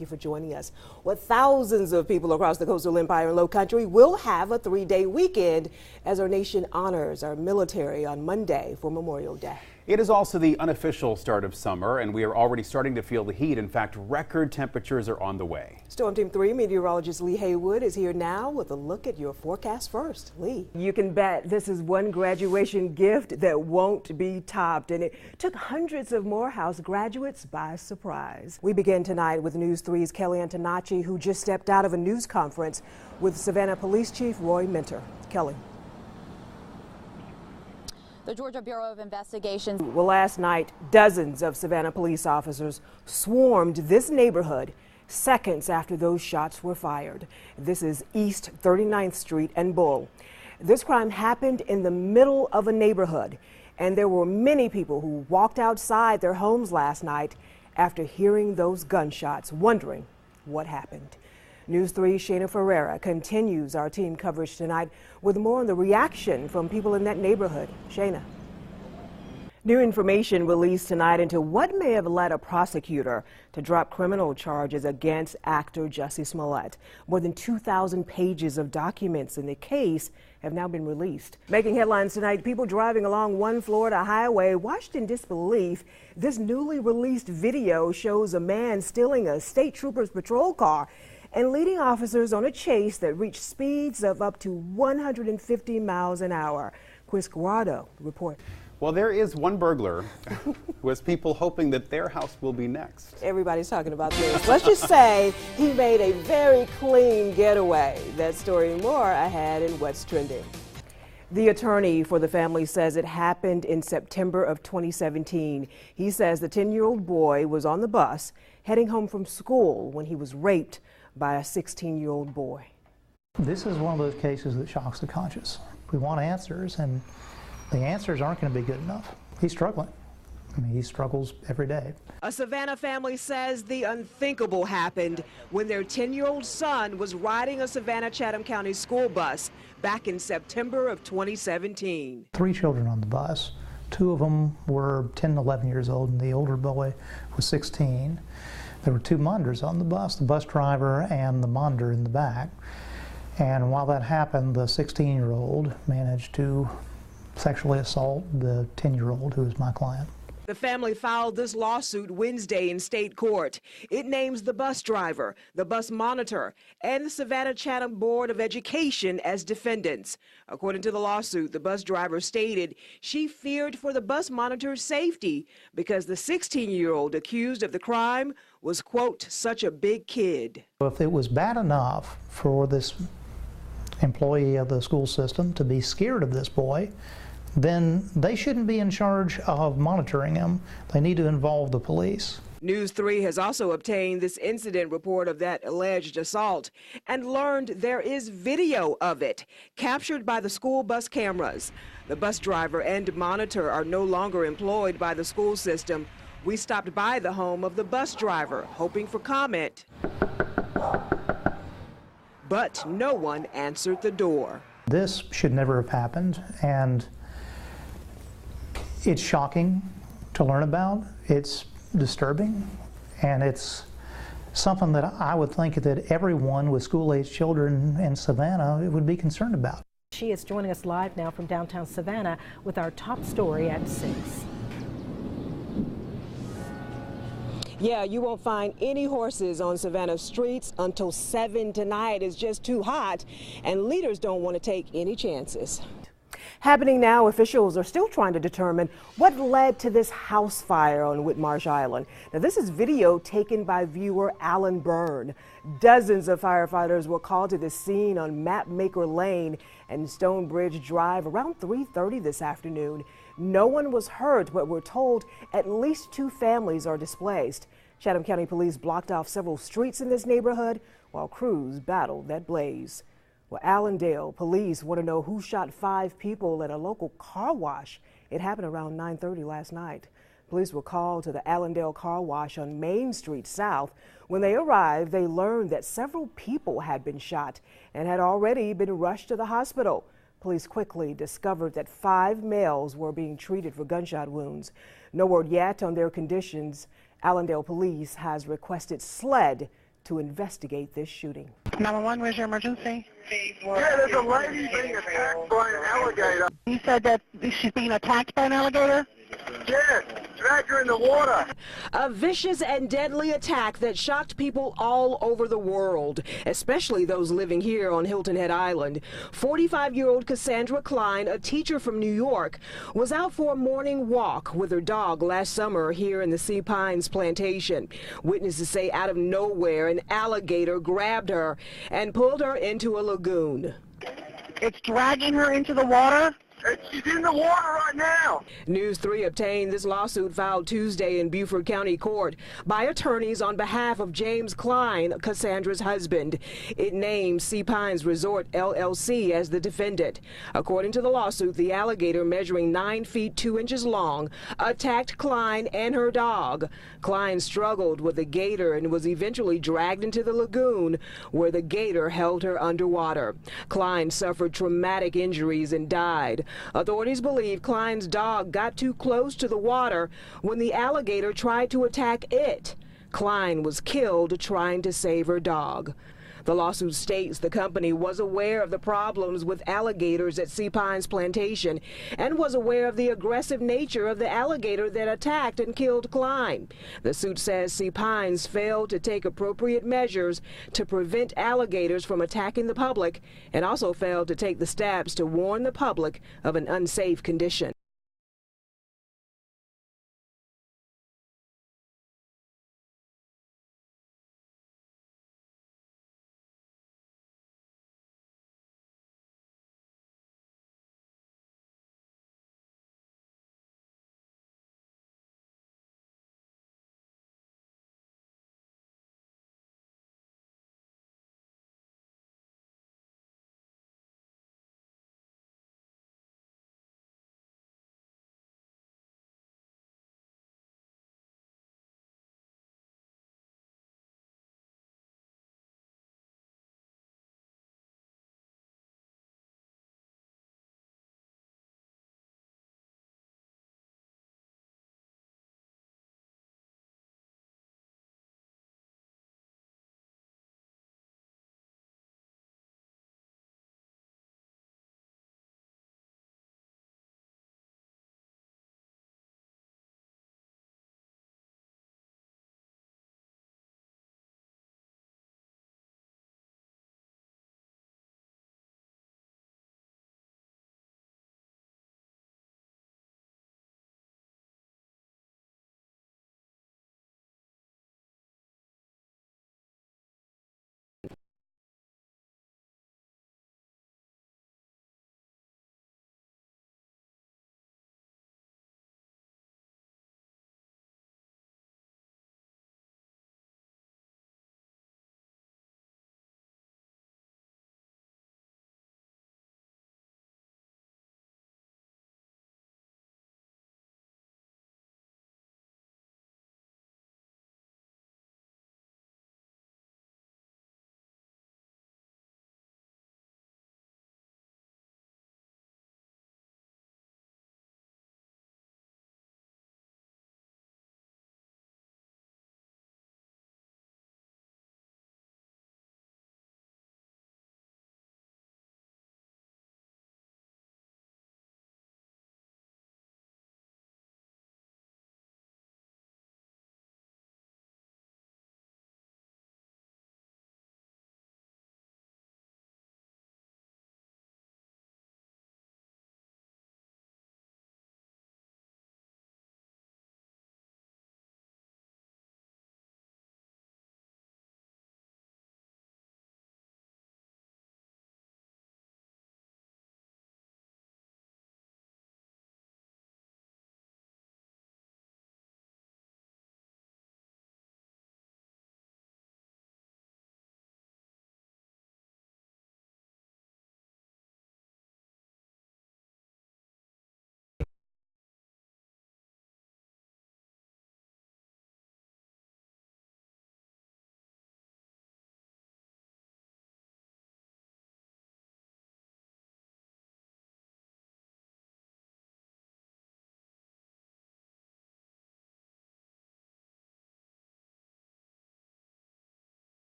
Thank you for joining us. Well, thousands of people across the coastal empire and low country will have a 3-day weekend as our nation honors our military on Monday for Memorial Day. It is also the unofficial start of summer, and we are already starting to feel the heat. In fact, record temperatures are on the way. Storm Team 3 meteorologist Lee Haywood is here now with a look at your forecast first. Lee. You can bet this is one graduation gift that won't be topped, and it took hundreds of Morehouse graduates by surprise. We begin tonight with News 3's Kelly Antonacci, who just stepped out of a news conference with Savannah Police Chief Roy Minter. Kelly. The Georgia Bureau of Investigations. Well, last night, dozens of Savannah police officers swarmed this neighborhood seconds after those shots were fired. This is East 39th Street and Bull. This crime happened in the middle of a neighborhood, and there were many people who walked outside their homes last night after hearing those gunshots, wondering what happened. News 3's Shayna Ferreira continues our team coverage tonight with more on the reaction from people in that neighborhood. Shayna. New information released tonight into what may have led a prosecutor to drop criminal charges against actor Jussie Smollett. More than 2,000 pages of documents in the case have now been released. Making headlines tonight, people driving along one Florida highway watched in disbelief. This newly released video shows a man stealing a state trooper's patrol car and leading officers on a chase that reached speeds of up to 150 miles an hour. Chris Guardo reports. Well, there is one burglar who has people hoping that their house will be next. Everybody's talking about this. Let's just say he made a very clean getaway. That story and more ahead in What's Trending. The attorney for the family says it happened in September of 2017. He says the 10-year-old boy was on the bus heading home from school when he was raped by a 16-year-old boy. This is one of those cases that shocks the conscience. We want answers, and the answers aren't going to be good enough. He's struggling. I mean, he struggles every day. A Savannah family says the unthinkable happened when their 10-year-old son was riding a Savannah-Chatham County school bus back in September of 2017. 3 children on the bus. 2 of them were 10 and 11 years old, and the older boy was 16. There were 2 Monders on the bus driver and the Monder in the back. And while that happened, the 16-year-old managed to sexually assault the 10-year-old, who is my client. The family filed this lawsuit Wednesday in state court. It names the bus driver, the bus monitor, and the Savannah-Chatham Board of Education as defendants. According to the lawsuit, the bus driver stated she feared for the bus monitor's safety because the 16-year-old accused of the crime was, quote, such a big kid. If it was bad enough for this employee of the school system to be scared of this boy, then they shouldn't be in charge of monitoring him. They need to involve the police. News 3 has also obtained this incident report of that alleged assault and learned there is video of it captured by the school bus cameras. The bus driver and monitor are no longer employed by the school system. We stopped by the home of the bus driver hoping for comment, but no one answered the door. This should never have happened, and it's shocking to learn about. It's disturbing, and it's something that I would think that everyone with school-age children in Savannah would be concerned about. She is joining us live now from downtown Savannah with our top story at 6. Yeah, you won't find any horses on Savannah streets until 7 tonight. It's just too hot, and leaders don't want to take any chances. Happening now, officials are still trying to determine what led to this house fire on Whitmarsh Island. Now, this is video taken by viewer Alan Byrne. Dozens of firefighters were called to the scene on Mapmaker Lane and Stonebridge Drive around 3:30 this afternoon. No one was hurt, but we're told at least 2 families are displaced. Chatham County Police blocked off several streets in this neighborhood while crews battled that blaze. Well, Allendale police want to know who shot 5 people at a local car wash. It happened around 9:30 last night. Police were called to the Allendale car wash on Main Street South. When they arrived, they learned that several people had been shot and had already been rushed to the hospital. Police quickly discovered that 5 males were being treated for gunshot wounds. No word yet on their conditions. Allendale police has requested SLED to investigate this shooting. 911, where's your emergency? Yeah, there's a lady being attacked by an alligator. You said that she's being attacked by an alligator? Yes, drag her in the water. A vicious and deadly attack that shocked people all over the world, especially those living here on Hilton Head Island. 45-year-old Cassandra Klein, a teacher from New York, was out for a morning walk with her dog last summer here in the Sea Pines plantation. Witnesses say out of nowhere, an alligator grabbed her and pulled her into a lagoon. It's dragging her into the water? She's in the water right now. News 3 obtained this lawsuit filed Tuesday in Beaufort County Court by attorneys on behalf of James Klein, Cassandra's husband. It names Sea Pines Resort LLC as the defendant. According to the lawsuit, the alligator, measuring 9 feet 2 inches long, attacked Klein and her dog. Klein struggled with the gator and was eventually dragged into the lagoon, where the gator held her underwater. Klein suffered traumatic injuries and died. Authorities believe Klein's dog got too close to the water when the alligator tried to attack it. Klein was killed trying to save her dog. The lawsuit states the company was aware of the problems with alligators at Sea Pines Plantation and was aware of the aggressive nature of the alligator that attacked and killed Klein. The suit says Sea Pines failed to take appropriate measures to prevent alligators from attacking the public and also failed to take the steps to warn the public of an unsafe condition.